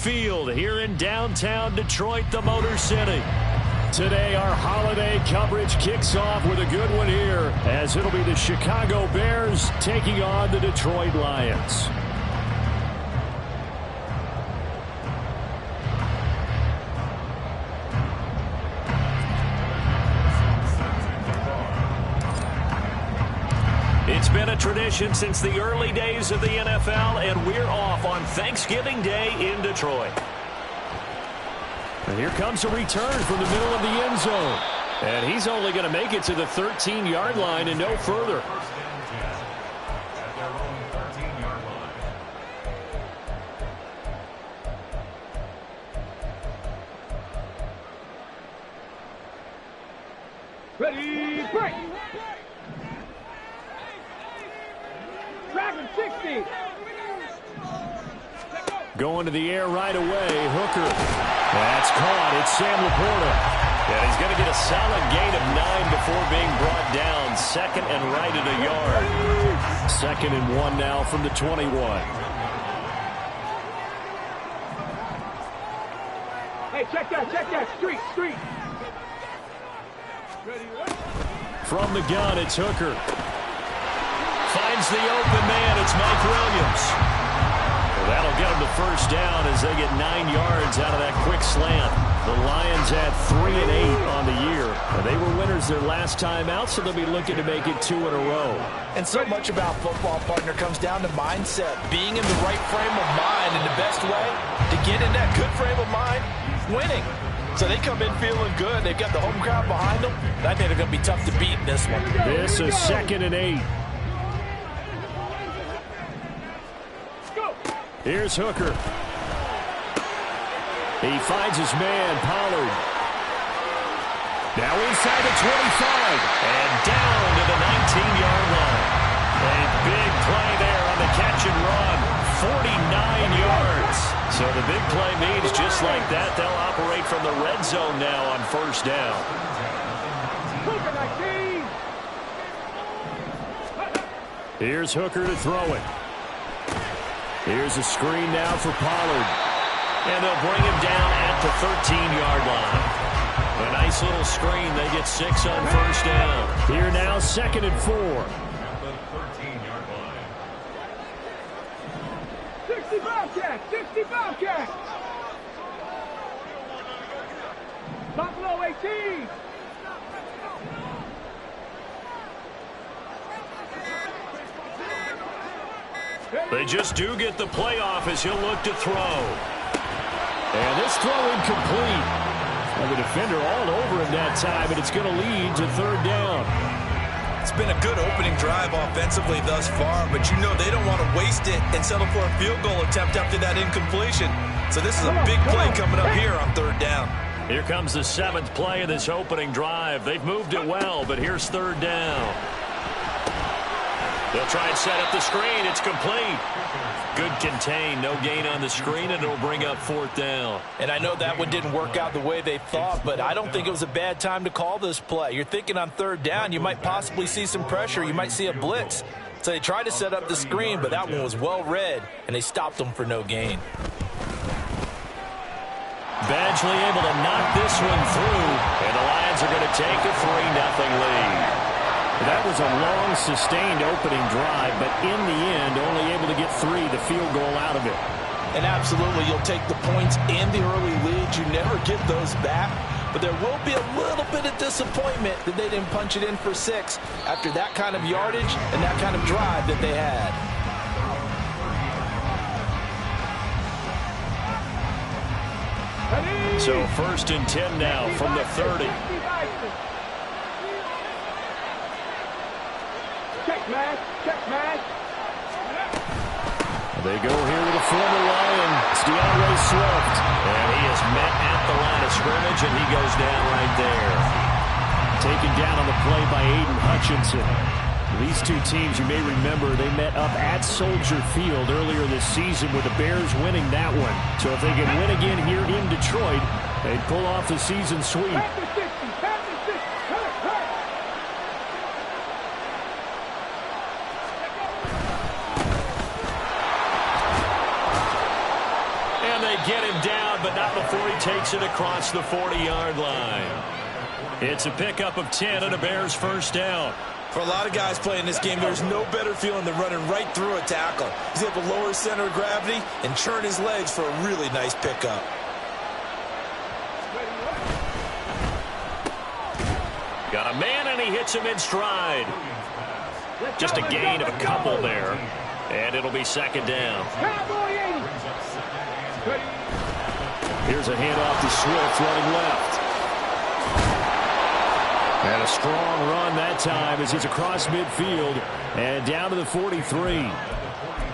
Field here in downtown Detroit, the Motor City. Today, our holiday coverage kicks off with a good one here, as it'll be the Chicago Bears taking on the Detroit Lions. It's been a tradition since the early days of the NFL, and we're off on Thanksgiving Day in Detroit. And here comes a return from the middle of the end zone. And he's only going to make it to the 13-yard line and no further. Ready, break! Dragon 60! Going to the air right away, Hooker. That's caught. It's Sam Laporta. And he's going to get a solid gain of 9 before being brought down. Second and right at a yard. 2nd and 1 now from the 21. Hey, check that. Street. From the gun, it's Hooker. Finds the open man. It's Mike Williams. Well, that'll get them the first down as they get 9 yards out of that quick slant. The Lions had 3 and 8 on the year. They were winners their last time out, so they'll be looking to make it 2 in a row. And so much about football, partner, comes down to mindset. Being in the right frame of mind, and the best way to get in that good frame of mind, winning. So they come in feeling good. They've got the home crowd behind them. I think they're going to be tough to beat in this one. This is 2nd and 8. Here's Hooker. He finds his man, Pollard. Now inside the 25. And down to the 19-yard line. A big play there on the catch and run. 49 yards. So the big play means just like that, they'll operate from the red zone now on first down. Here's Hooker to throw it. Here's a screen now for Pollard. And they'll bring him down at the 13-yard line. A nice little screen. They get 6 on first down. Here now, 2nd and 4. At the 13-yard line. 60 Bobcat! Buffalo 18! They just do get the playoff as he'll look to throw. And this throw incomplete. And the defender all over him that time, and it's going to lead to 3rd down. It's been a good opening drive offensively thus far, but you know they don't want to waste it and settle for a field goal attempt after that incompletion. So this is a big play coming up here on 3rd down. Here comes the 7th play of this opening drive. They've moved it well, but here's 3rd down. They'll try and set up the screen. It's complete. Good contain. No gain on the screen, and it'll bring up 4th down. And I know that one didn't work out the way they thought, but I don't think it was a bad time to call this play. You're thinking on 3rd down, you might possibly see some pressure. You might see a blitz. So they tried to set up the screen, but that one was well read, and they stopped them for no gain. Badgley able to knock this one through, and the Lions are going to take a 3-0 lead. That was a long, sustained opening drive, but in the end, only able to get 3, the field goal out of it. And absolutely, you'll take the points and the early leads. You never get those back, but there will be a little bit of disappointment that they didn't punch it in for 6 after that kind of yardage and that kind of drive that they had. So 1st and 10 now from the 30. Check, man. They go here with a former Lion. It's DeAndre Swift. And he is met at the line of scrimmage, and he goes down right there. Taken down on the play by Aiden Hutchinson. These two teams, you may remember, they met up at Soldier Field earlier this season with the Bears winning that one. So if they can win again here in Detroit, they'd pull off the season sweep. Get get him down, but not before he takes it across the 40-yard line. It's a pickup of 10 and a Bears first down. For a lot of guys playing this game, there's no better feeling than running right through a tackle. He's able to lower his center of gravity and churn his legs for a really nice pickup. Got a man, and he hits him in stride. Just a gain of a couple there. And it'll be second down. Here's a handoff to Swift running left. And a strong run that time as he's across midfield and down to the 43.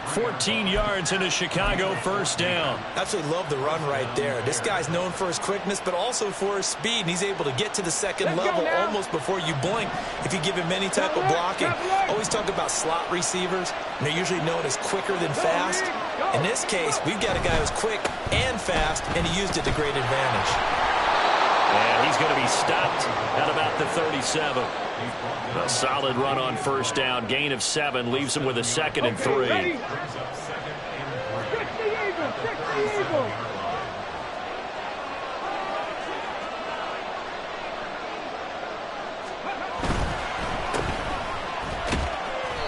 14 yards and a Chicago first down. Absolutely love the run right there. This guy's known for his quickness, but also for his speed, and he's able to get to the second level almost before you blink if you give him any type of blocking. Always talk about slot receivers, and they're usually known as quicker than fast. In this case, we've got a guy who's quick and fast, and he used it to great advantage. And he's going to be stopped at about the 37. A solid run on first down. Gain of 7 leaves him with a 2nd and 3.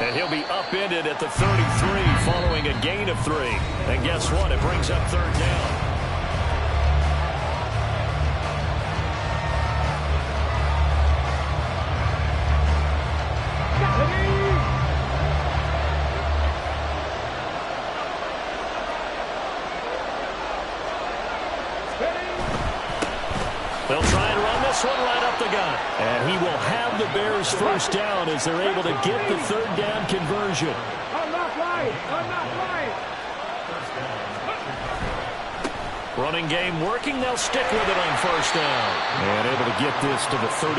And he'll be upended at the 33 following a gain of 3. And guess what? It brings up third down. They'll try and run this one right up the gut. And he will have the Bears first down as they're able to get the third down conversion. I'm not lying. I'm not lying. Running game working. They'll stick with it on first down. And able to get this to the 31.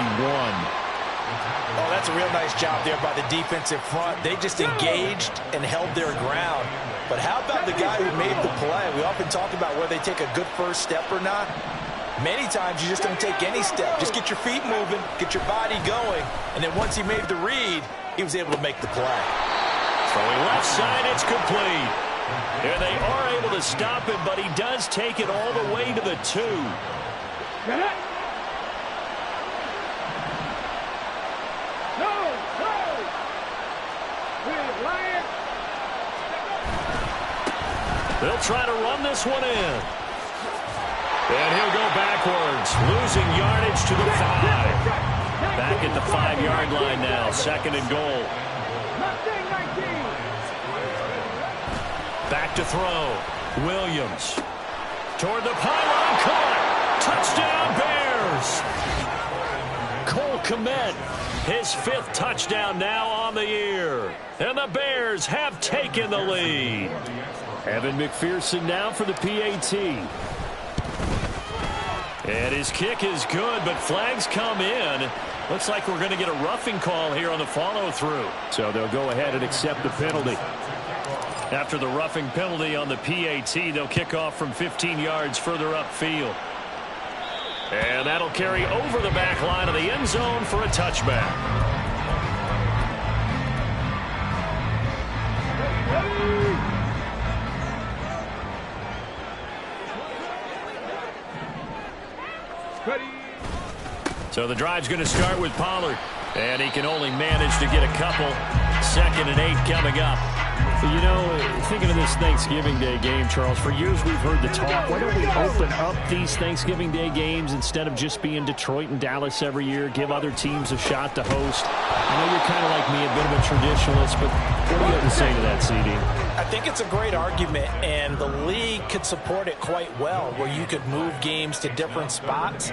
Oh, that's a real nice job there by the defensive front. They just engaged and held their ground. But how about the guy who made the play? We often talk about whether they take a good first step or not. Many times you just don't take any step. Just get your feet moving, get your body going, and then once he made the read, he was able to make the play. Throwing left side, it's complete. And they are able to stop him, but he does take it all the way to the 2. They'll try to run this one in. And he'll go backwards, losing yardage to the 5. Back at the 5-yard line now, 2nd and goal. Back to throw. Williams. Toward the pylon, caught. Touchdown, Bears. Cole Kmet, his 5th touchdown now on the year. And the Bears have taken the lead. Evan McPherson now for the PAT. And his kick is good, but flags come in. Looks like we're going to get a roughing call here on the follow-through. So they'll go ahead and accept the penalty. After the roughing penalty on the PAT, they'll kick off from 15 yards further upfield. And that'll carry over the back line of the end zone for a touchback. So the drive's going to start with Pollard. And he can only manage to get a couple. 2nd and 8 coming up. You know, thinking of this Thanksgiving Day game, Charles, for years we've heard the talk, why don't we open up these Thanksgiving Day games instead of just being Detroit and Dallas every year, give other teams a shot to host? I know you're kind of like me, a bit of a traditionalist, but what do you have to say to that, CD? I think it's a great argument, and the league could support it quite well, where you could move games to different spots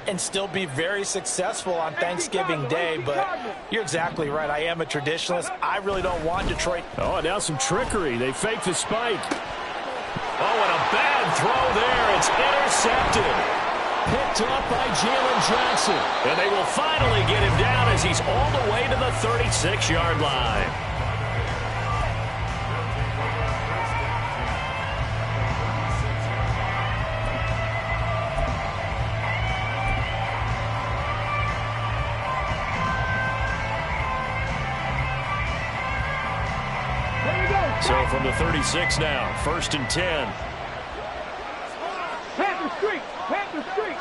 and still be very successful on Thanksgiving Day. But you're exactly right. I am a traditionalist. I really don't want Detroit. Oh, now some trickery. They fake the spike. Oh, and a bad throw there. It's intercepted. Picked up by Jalen Johnson. And they will finally get him down as he's all the way to the 36-yard line. So from the 36 now, 1st and 10. streak. Panther streak.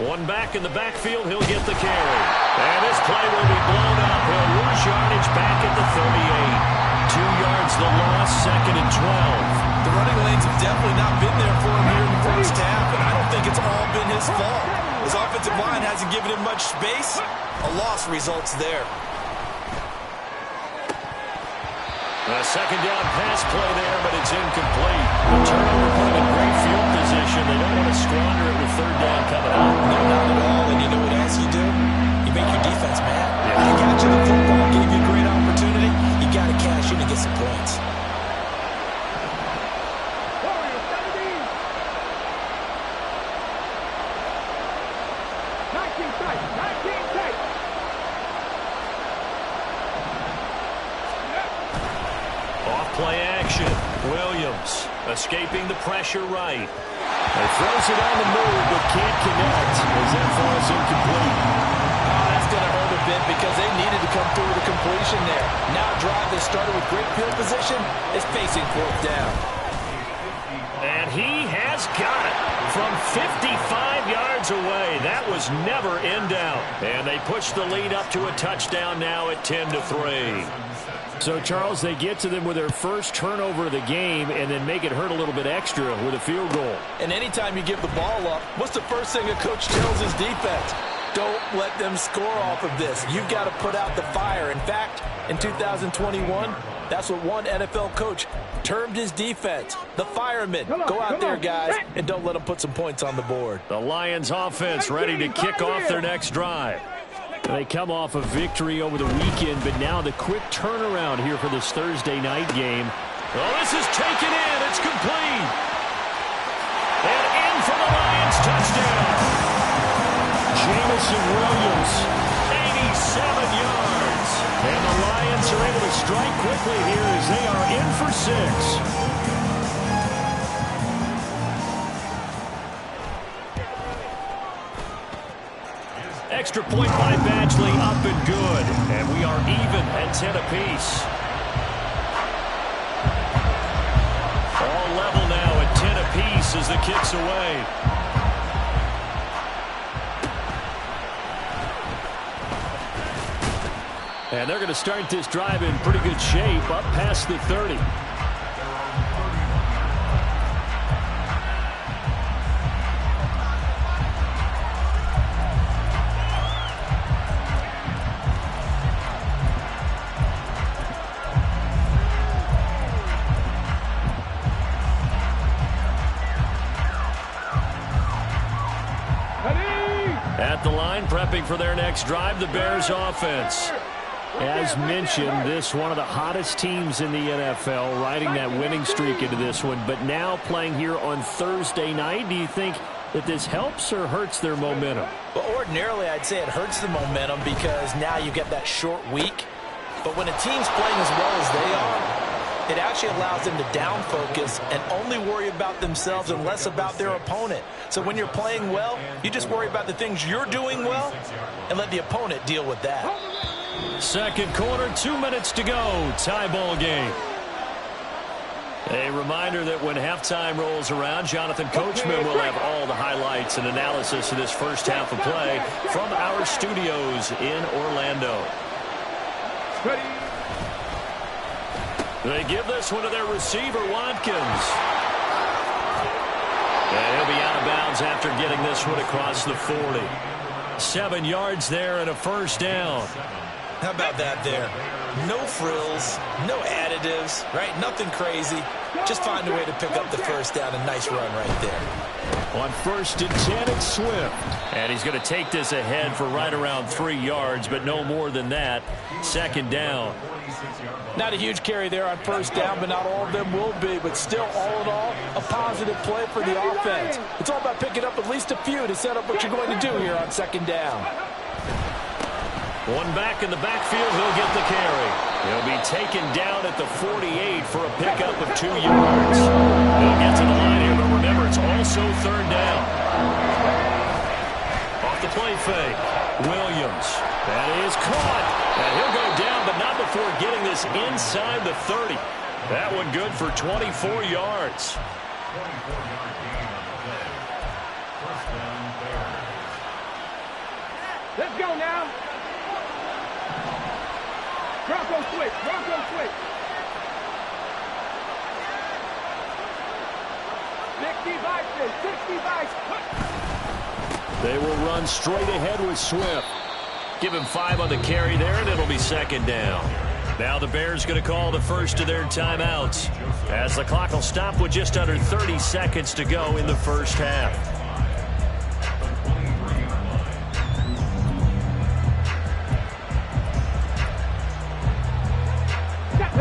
One back in the backfield, he'll get the carry. And this play will be blown up. He'll lose yardage back at the 38. 2 yards the loss, 2nd and 12. The running lanes have definitely not been there for him here in the first half, and I don't think it's all been his fault. His offensive line hasn't given him much space. A loss results there. A 2nd down pass play there, but it's incomplete. The turnover put him in great field position. They don't want to squander it with 3rd down coming up. No, not at all. And you know what else you do? You make your defense mad. Yeah. They got you the football, gave you a great opportunity. You got to cash in and get some points. Play action. Williams escaping the pressure right. He throws it on the move, but can't connect as that falls incomplete. Oh, that's going to hurt a bit because they needed to come through with a completion there. Now a drive that started with great field position is facing 4th down. And he has got it from 55 yards away. That was never in doubt. And they push the lead up to a touchdown now at 10-3. So, Charles, they get to them with their first turnover of the game and then make it hurt a little bit extra with a field goal. And anytime you give the ball up, what's the first thing a coach tells his defense? Don't let them score off of this. You've got to put out the fire. In fact, in 2021, that's what one NFL coach termed his defense, the firemen. Go out there, guys, and don't let them put some points on the board. The Lions offense ready to kick off their next drive. They come off a victory over the weekend, but now the quick turnaround here for this Thursday night game. Oh, this is taken in. It's complete. And in for the Lions touchdown. Jamison Williams, 87 yards. And the Lions are able to strike quickly here as they are in for 6. Extra point by Badgley, up and good. And we are even at 10 apiece. All level now at 10 apiece as the kick's away. And they're going to start this drive in pretty good shape, up past the 30. At the line, prepping for their next drive, the Bears offense. As mentioned, this one of the hottest teams in the NFL, riding that winning streak into this one, but now playing here on Thursday night. Do you think that this helps or hurts their momentum? Well, ordinarily, I'd say it hurts the momentum because now you get that short week. But when a team's playing as well as they are, it actually allows them to down focus and only worry about themselves and less about their opponent. So when you're playing well, you just worry about the things you're doing well and let the opponent deal with that. Second quarter, 2 minutes to go. Tie ball game. A reminder that when halftime rolls around, Jonathan Coachman will have all the highlights and analysis of this first half of play from our studios in Orlando. They give this one to their receiver, Watkins. And he'll be out of bounds after getting this one across the 40. 7 yards there and a first down. How about that there? No frills, no additives, right? Nothing crazy. Just find a way to pick up the first down. A nice run right there. On 1st and 10, it's Swift. And he's going to take this ahead for right around 3 yards, but no more than that. 2nd down. Not a huge carry there on first down, but not all of them will be. But still, all in all, a positive play for the offense. It's all about picking up at least a few to set up what you're going to do here on 2nd down. One back in the backfield, he'll get the carry. He'll be taken down at the 48 for a pickup of 2 yards. He'll get to the line here, but remember, it's also 3rd down. Off the play fake, Williams. That is caught. And he'll go down, but not before getting this inside the 30. That one good for 24 yards. Let's go now. Bronco switch. Bronco switch. 60 vices. 60 vices. They will run straight ahead with Swift. Give him 5 on the carry there, and it'll be second down. Now the Bears going to call the first of their timeouts, as the clock will stop with just under 30 seconds to go in the first half.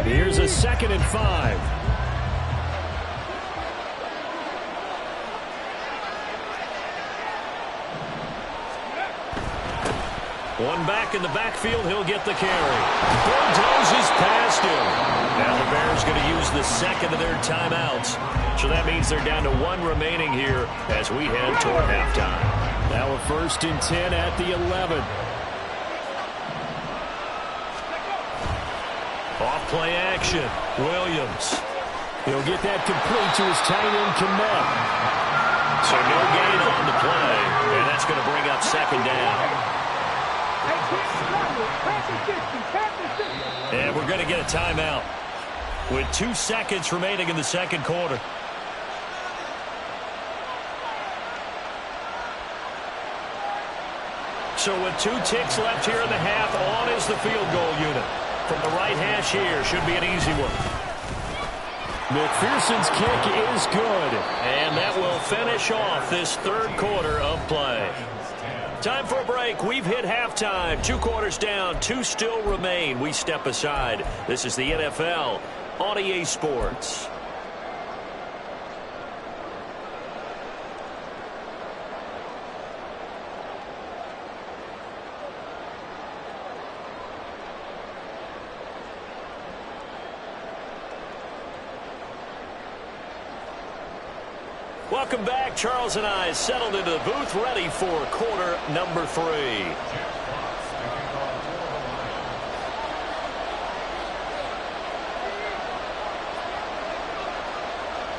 Here's a 2nd and 5. One back in the backfield, he'll get the carry. Bulldozes past him. Now the Bears going to use the second of their timeouts. So that means they're down to 1 remaining here as we head toward halftime. Now a 1st and 10 at the 11. Off play action. Williams. He'll get that complete to his tight end Kmet. So no gain on the play, and that's going to bring up second down. And we're going to get a timeout with 2 seconds remaining in the second quarter. So with 2 ticks left here in the half, on is the field goal unit. From the right hash here, should be an easy one. McPherson's kick is good. And that will finish off this third quarter of play. Time for a break. We've hit halftime. 2 quarters down. 2 still remain. We step aside. This is the NFL on EA Sports. Welcome back. Charles and I settled into the booth, ready for quarter number 3.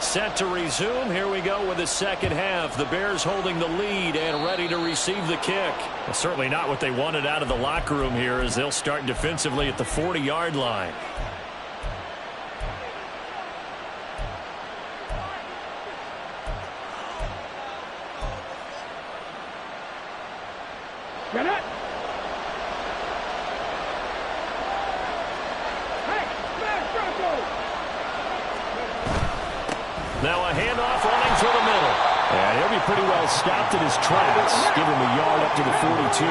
Set to resume. Here we go with the second half. The Bears holding the lead and ready to receive the kick. Well, certainly not what they wanted out of the locker room here, as they'll start defensively at the 40-yard line. Get it! Hey, smash Bronco! Now a handoff running through the middle. And he'll be pretty well stopped in his tracks. Give him a yard up to the 42.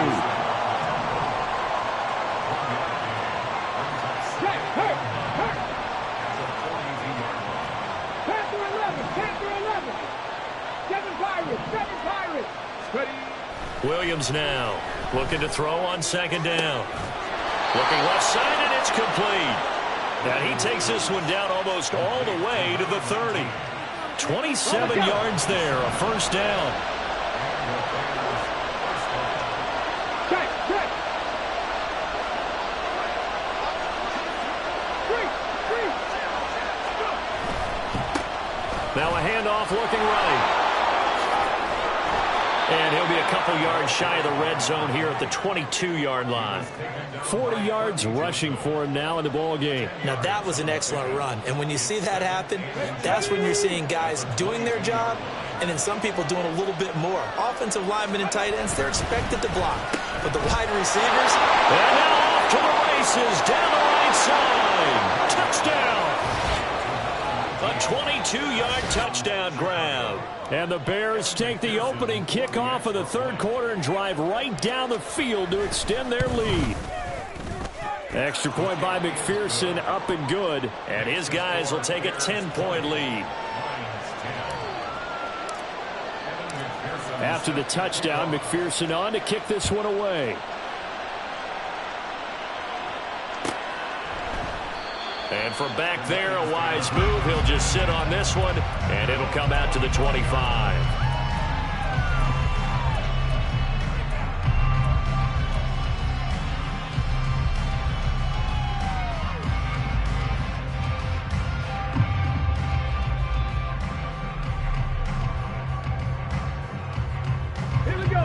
Hey! Panther 11! 7 Pirates! Ready? Williams now looking to throw on second down. Looking left side, and it's complete. And he takes this one down almost all the way to the 30. 27 yards there, a first down. Now a handoff looking right. And he'll be a couple yards shy of the red zone here at the 22-yard line. 40 yards rushing for him now in the ball game. Now that was an excellent run. And when you see that happen, that's when you're seeing guys doing their job and then some people doing a little bit more. Offensive linemen and tight ends, they're expected to block. But the wide receivers... And now off to the races down the right side. Touchdown. A 22-yard touchdown grab. And the Bears take the opening kickoff of the third quarter and drive right down the field to extend their lead. Extra point by McPherson, up and good. And his guys will take a 10-point lead. After the touchdown, McPherson on to kick this one away. And from back there, a wise move. He'll just sit on this one, and it'll come out to the 25.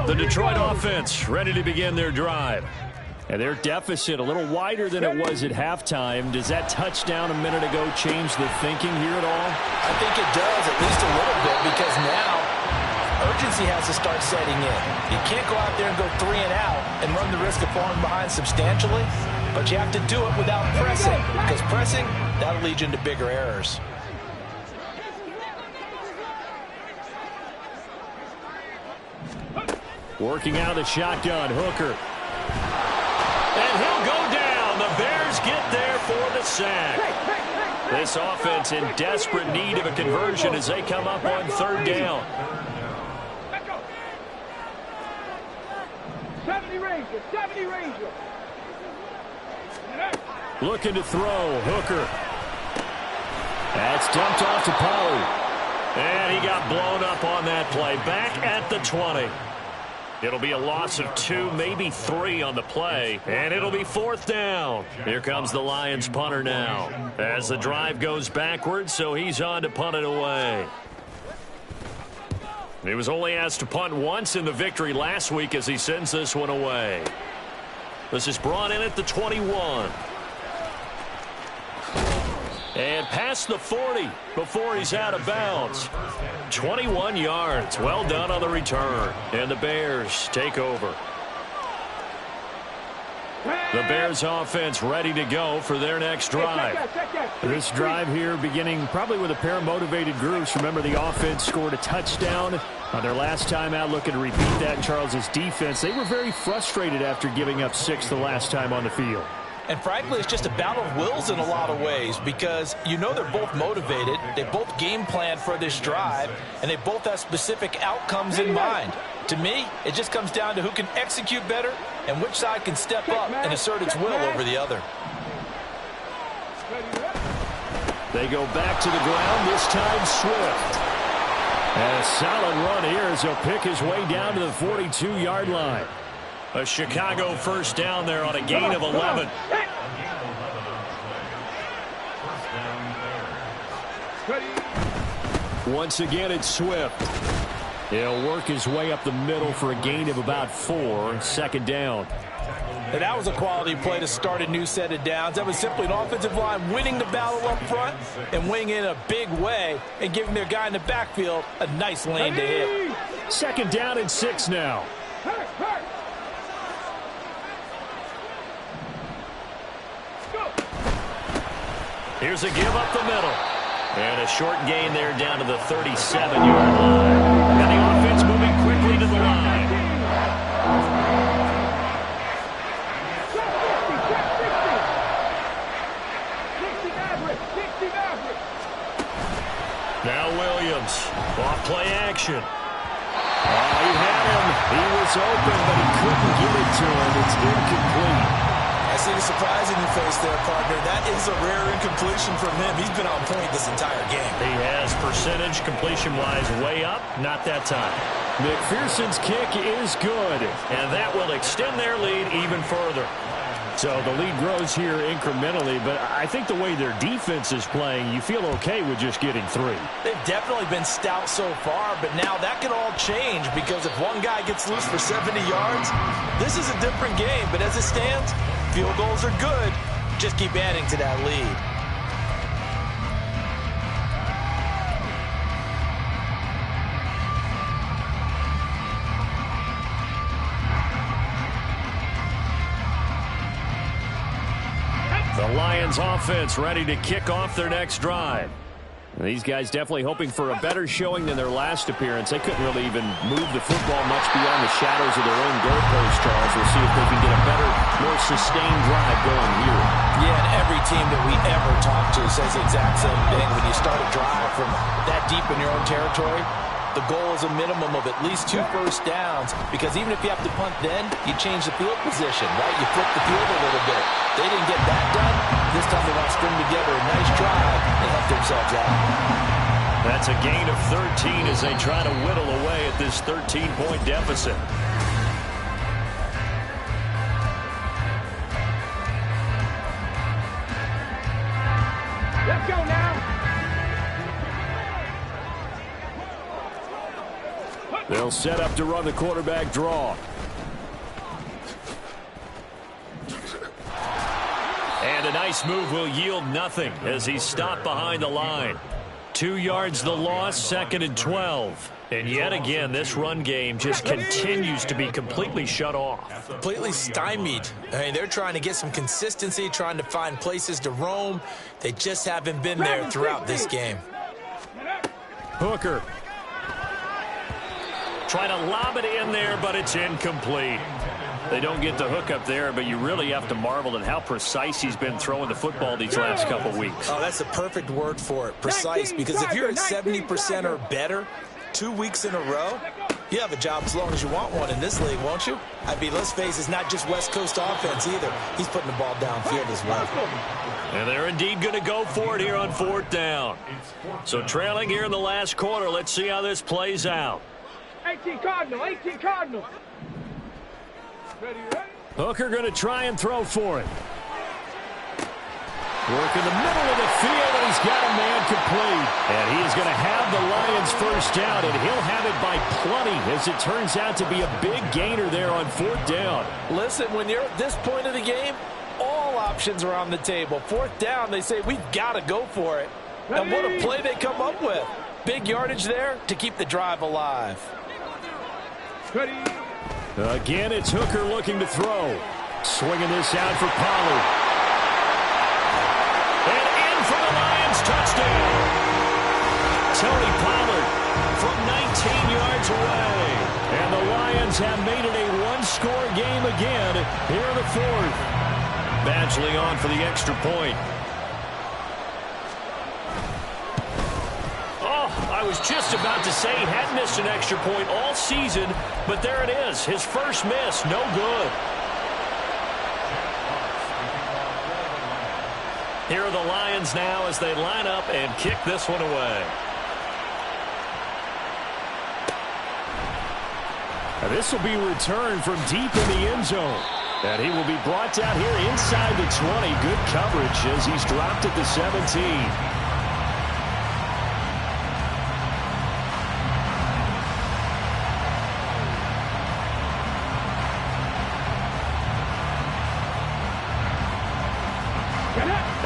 The Detroit offense ready to begin their drive. And their deficit a little wider than it was at halftime. Does that touchdown a minute ago change the thinking here at all? I think it does, at least a little bit, because now urgency has to start setting in. You can't go out there and go 3 and out and run the risk of falling behind substantially, but you have to do it without pressing, because pressing, that'll lead you into bigger errors. Working out of the shotgun, Hooker. And he'll go down. The Bears get there for the sack. This offense in desperate need of a conversion as they come up on 3rd down. 70 Rangers, 70 Rangers. Looking to throw, Hooker. That's dumped off to Pollard. And he got blown up on that play. Back at the 20. It'll be a loss of 2, maybe 3 on the play, and it'll be 4th down. Here comes the Lions punter now as the drive goes backwards, so he's on to punt it away. He was only asked to punt once in the victory last week as he sends this one away. This is brought in at the 21. And past the 40 before he's out of bounds. 21 yards. Well done on the return. And the Bears take over. The Bears offense ready to go for their next drive. This drive here beginning probably with a pair of motivated groups. Remember, the offense scored a touchdown on their last time out, looking to repeat that in Charles's defense. They were very frustrated after giving up 6 the last time on the field. And frankly, it's just a battle of wills in a lot of ways, because you know they're both motivated, they both game plan for this drive, and they both have specific outcomes in mind. To me, it just comes down to who can execute better and which side can step up and assert its will over the other. They go back to the ground, this time Swift. And a solid run here as he'll pick his way down to the 42-yard line. A Chicago first down there on a gain of 11. Once again, it's Swift. He'll work his way up the middle for a gain of about 4. 2nd down. And that was a quality play to start a new set of downs. That was simply an offensive line winning the battle up front and winning in a big way and giving their guy in the backfield a nice lane to hit. 2nd down and 6 now. Here's a give up the middle. And a short gain there down to the 37-yard line. And the offense moving quickly to the line. Now Williams. Off play action. He had him. He was open, but he couldn't get it to him. It's incomplete. I see the surprise in your face there, partner. That is a rare incompletion from him. He's been on point this entire game. He has percentage completion-wise way up. Not that time. McPherson's kick is good, and that will extend their lead even further. So the lead grows here incrementally, but I think the way their defense is playing, you feel okay with just getting 3. They've definitely been stout so far, but now that can all change, because if one guy gets loose for 70 yards, this is a different game. But as it stands, field goals are good. Just keep adding to that lead. The Lions offense ready to kick off their next drive. These guys definitely hoping for a better showing than their last appearance. They couldn't really even move the football much beyond the shadows of their own goalpost, Charles. We'll see if they can get a better, more sustained drive going here. Yeah, and every team that we ever talk to says the exact same thing. When you start a drive from that deep in your own territory, the goal is a minimum of at least 2 first downs, because even if you have to punt then, you change the field position, right? You flip the field a little bit. They didn't get that done. This time they want to string together a nice drive and help themselves out. That's a gain of 13 as they try to whittle away at this 13-point deficit. Let's go now. They'll set up to run the quarterback draw. And a nice move will yield nothing as he's stopped behind the line. 2 yards the loss, 2nd and 12. And yet again, this run game just continues to be completely shut off. Completely stymied. I mean, they're trying to get some consistency, trying to find places to roam. They just haven't been there throughout this game. Hooker. Trying to lob it in there, but it's incomplete. They don't get the hook up there, but you really have to marvel at how precise he's been throwing the football these last couple weeks. Oh, that's the perfect word for it, precise, because if you're at 70% or better 2 weeks in a row, you have a job as long as you want one in this league, won't you? I mean, let's face it, it's not just West Coast offense either. He's putting the ball downfield as well. And they're indeed going to go for it here on 4th down. So trailing here in the last quarter, let's see how this plays out. 18 Cardinal, 18 Cardinal. Ready, ready? Hooker going to try and throw for it. Work in the middle of the field, and he's got a man complete. And he is going to have the Lions first down, and he'll have it by plenty, as it turns out to be a big gainer there on 4th down. Listen, when you're at this point of the game, all options are on the table. 4th down, they say, we've got to go for it. And what a play they come up with. Big yardage there to keep the drive alive. Ready? Again, it's Hooker looking to throw. Swinging this out for Pollard. And in for the Lions, touchdown. Tony Pollard from 19 yards away. And the Lions have made it a one-score game again here in the 4th. Badgley on for the extra point. I was just about to say he hadn't missed an extra point all season, but there it is. His first miss, no good. Here are the Lions now as they line up and kick this one away. Now this will be returned from deep in the end zone. And he will be brought down here inside the 20. Good coverage as he's dropped at the 17.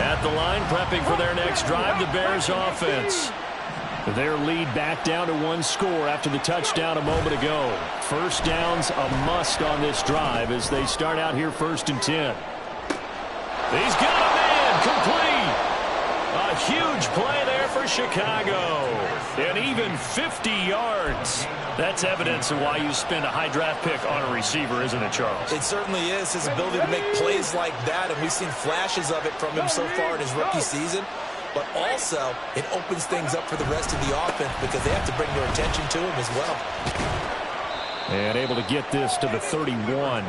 At the line, prepping for their next drive, the Bears offense. Their lead back down to 1 score after the touchdown a moment ago. First down's a must on this drive as they start out here 1st and 10. He's got a man complete. A huge play there for Chicago. And even 50 yards. That's evidence of why you spend a high draft pick on a receiver, isn't it, Charles? It certainly is. His ability to make plays like that, and we've seen flashes of it from him so far in his rookie season. But also, it opens things up for the rest of the offense because they have to bring their attention to him as well. And able to get this to the 31.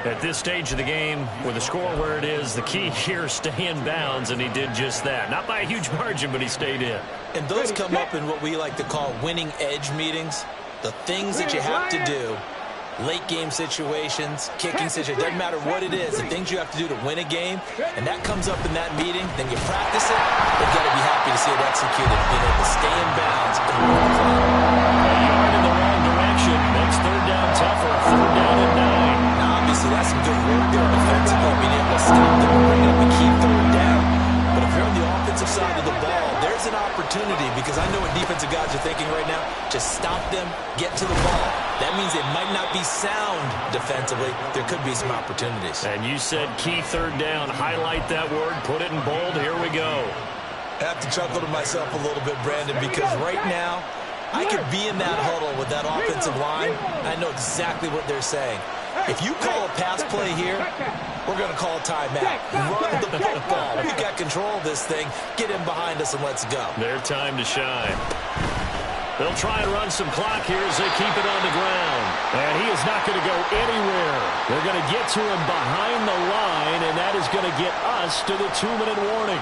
At this stage of the game, with the score where it is, the key here is stay in bounds, and he did just that. Not by a huge margin, but he stayed in. And those come up in what we like to call winning edge meetings. The things that you have to do, late game situations, kicking situations, doesn't matter what it is, the things you have to do to win a game, and that comes up in that meeting, then you practice it, you've got to be happy to see it executed, being able to stay in bounds and move the clock. A yard in the wrong direction makes 3rd down tougher, 3rd down and 9. Now, obviously, that's some good work there defensively, being able to stop them and bring up a key 3rd down. But if you're on the offensive side of the ball, there's an opportunity, because I know what defensive guys are thinking right now. Just stop them, get to the ball. That means they might not be sound defensively. There could be some opportunities. And you said key 3rd down. Highlight that word. Put it in bold. Here we go. I have to chuckle to myself a little bit, Brandon, because right now I could be in that huddle with that offensive line. I know exactly what they're saying. If you call a pass play here, we're going to call a timeout. Run the football. We've got control of this thing. Get in behind us and let's go. Their time to shine. They'll try and run some clock here as they keep it on the ground. And he is not going to go anywhere. They're going to get to him behind the line, and that is going to get us to the 2-minute warning.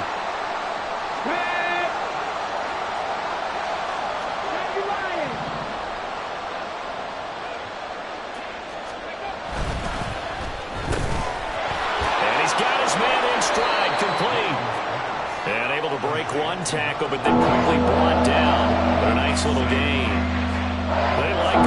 Break one tackle, but then quickly brought down. But a nice little gain. They like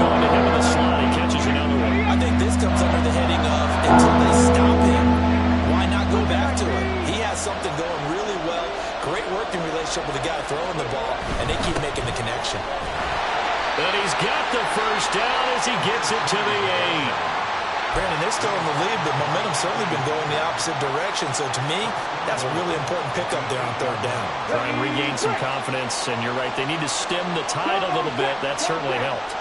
relationship with the guy throwing the ball, and they keep making the connection. And he's got the first down as he gets it to the 8. Brandon, they're still in the lead, but momentum's certainly been going the opposite direction. So to me, that's a really important pickup there on third down. Try and regain some confidence, and you're right. They need to stem the tide a little bit. That certainly helped.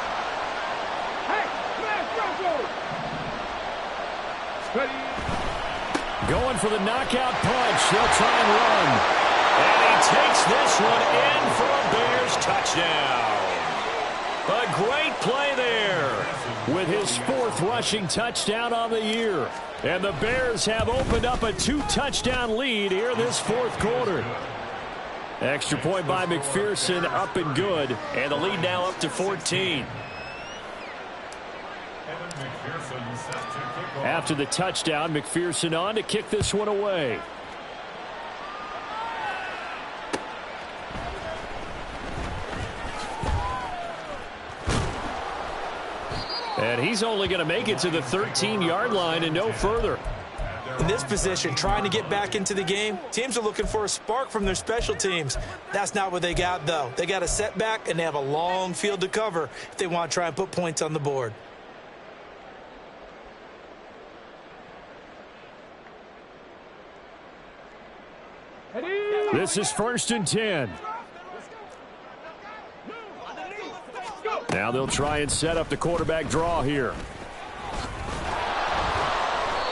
Going for the knockout punch. They'll try and run. And he takes this one in for a Bears touchdown. A great play there with his 4th rushing touchdown on the year. And the Bears have opened up a 2-touchdown lead here this 4th quarter. Extra point by McPherson, up and good. And the lead now up to 14. After the touchdown, McPherson on to kick this one away. And he's only going to make it to the 13-yard line and no further. In this position, trying to get back into the game, teams are looking for a spark from their special teams. That's not what they got, though. They got a setback, and they have a long field to cover if they want to try and put points on the board. This is 1st and 10. Now they'll try and set up the quarterback draw here.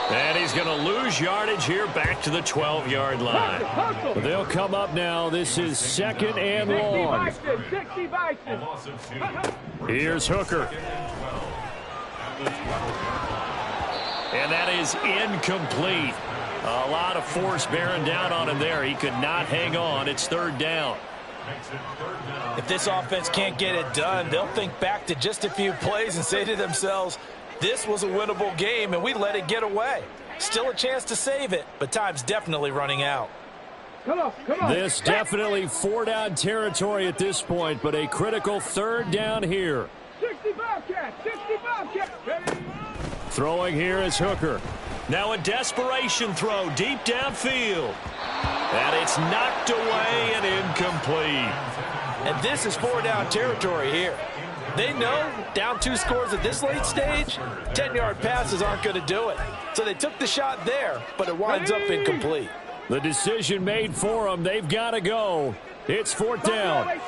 And he's going to lose yardage here back to the 12-yard line. They'll come up now. This is 2nd and long. Here's Hooker. And that is incomplete. A lot of force bearing down on him there. He could not hang on. It's 3rd down. If this offense can't get it done, they'll think back to just a few plays and say to themselves, this was a winnable game and we let it get away. Still a chance to save it, but time's definitely running out. Come on. This definitely 4-down territory at this point, but a critical 3rd down here. 60 Bobcats. Throwing here is Hooker. Now a desperation throw deep downfield. And it's knocked away and incomplete. And this is 4-down territory here. They know down 2 scores at this late stage, 10-yard passes aren't going to do it. So they took the shot there, but it winds up incomplete. The decision made for them. They've got to go. It's 4th down.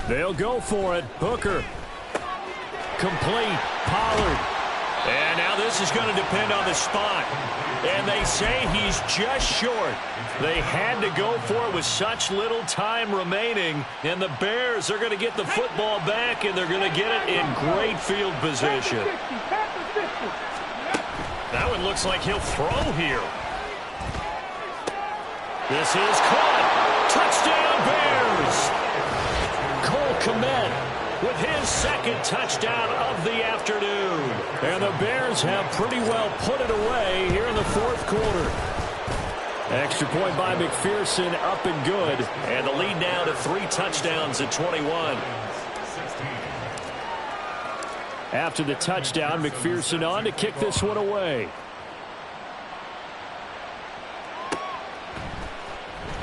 They'll go for it. Hooker. Complete. Pollard. And now this is going to depend on the spot. And they say he's just short. They had to go for it with such little time remaining. And the Bears are going to get the football back, and they're going to get it in great field position. That one looks like he'll throw here. This is caught. Touchdown, Bears. Cole Kmet with his 2nd touchdown of the afternoon. And the Bears have pretty well put it away here in the 4th quarter. Extra point by McPherson, up and good. And the lead now to 3 touchdowns at 21. After the touchdown, McPherson on to kick this one away.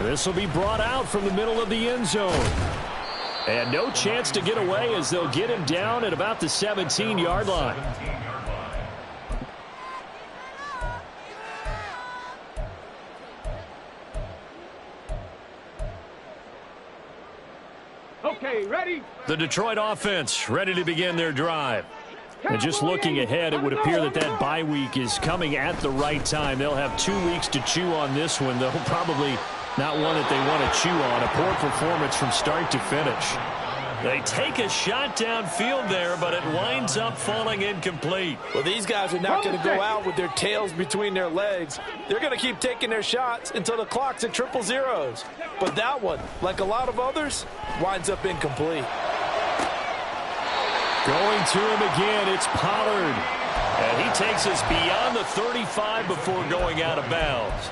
This will be brought out from the middle of the end zone. And no chance to get away as they'll get him down at about the 17-yard line. Okay, ready? The Detroit offense ready to begin their drive. And just looking ahead, it would appear that bye week is coming at the right time. They'll have 2 weeks to chew on this one, though probably not one that they want to chew on. A poor performance from start to finish. They take a shot downfield there, but it winds up falling incomplete. Well, these guys are not going to go out with their tails between their legs. They're going to keep taking their shots until the clock's at 000. But that one, like a lot of others, winds up incomplete. Going to him again, it's Pollard. And he takes us beyond the 35 before going out of bounds.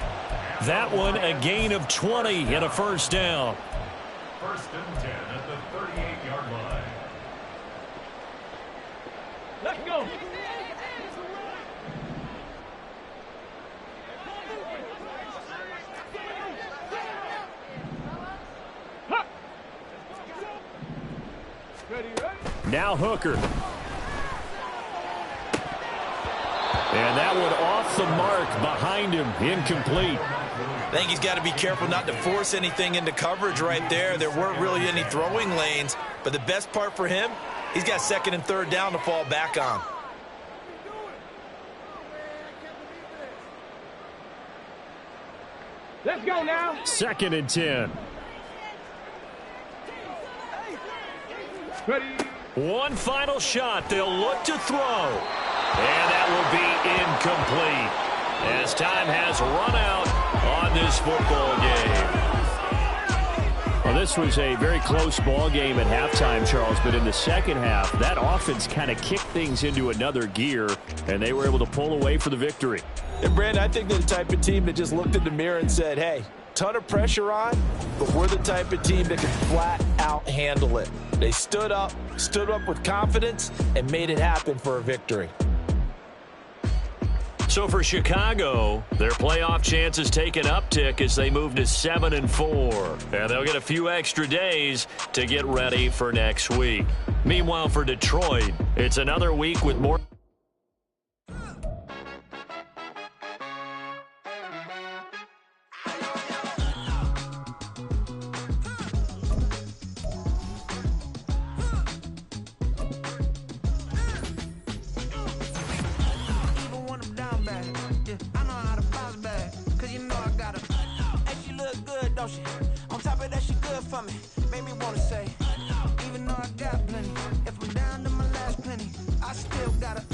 That one, a gain of 20 and a 1st down. 1st and 10 at the 38-yard line. Let's go. Now Hooker. And that one off the mark behind him. Incomplete. I think he's got to be careful not to force anything into coverage right there. There weren't really any throwing lanes. But the best part for him, he's got second and third down to fall back on. Let's go now. 2nd and 10. Ready. One final shot. They'll look to throw. And that will be incomplete as time has run out on this football game. Well, this was a very close ball game at halftime, Charles, but in the second half, that offense kind of kicked things into another gear, and they were able to pull away for the victory. And, Brandon, I think they're the type of team that just looked in the mirror and said, hey, ton of pressure on, but we're the type of team that can flat out handle it. They stood up with confidence, and made it happen for a victory. So for Chicago, their playoff chances take an uptick as they move to 7-4. And they'll get a few extra days to get ready for next week. Meanwhile, for Detroit, it's another week with more. On top of that, she good for me. Made me wanna say, even though I got plenty, if I'm down to my last penny, I still gotta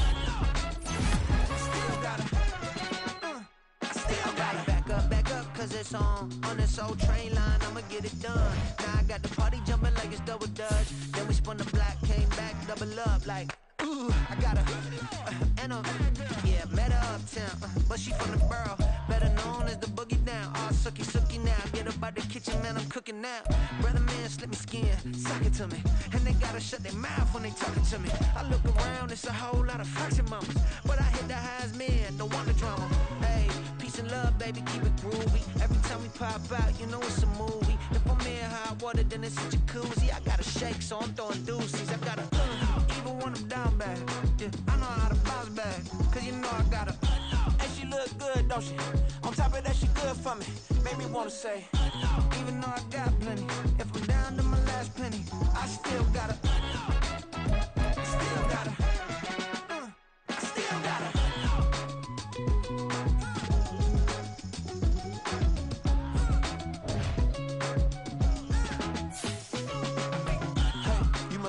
back up, cause it's on this old train line, I'ma get it done. Now I got the party jumping like it's double dutch. Then we spun the block, came back, double up like, ooh, I got a, yeah, met her uptown, but she from the borough, better known as the boogie down. All sookie now, get up out the kitchen, man, I'm cooking now. Brother man, slip me skin, suck it to me, and they gotta shut their mouth when they talking to me. I look around, it's a whole lot of flirting mamas, but I hit the highs, man, don't want the drama. Hey, peace and love, baby, keep it groovy. Every time we pop out, you know it's a movie. If I'm in hot water, then it's a jacuzzi. I gotta shake, so I'm throwing deuces. I gotta, even when I'm down bad, yeah, I know how to bounce back, cause you know I gotta, and she look good, don't she? On top of that, she good for me. Made me wanna say, even though I got plenty, if I'm down to my last penny, I still gotta, still gotta.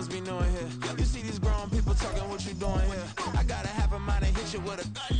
Be knowing here. You see these grown people talking, what you doing here? I gotta have a mind and hit you with a gun.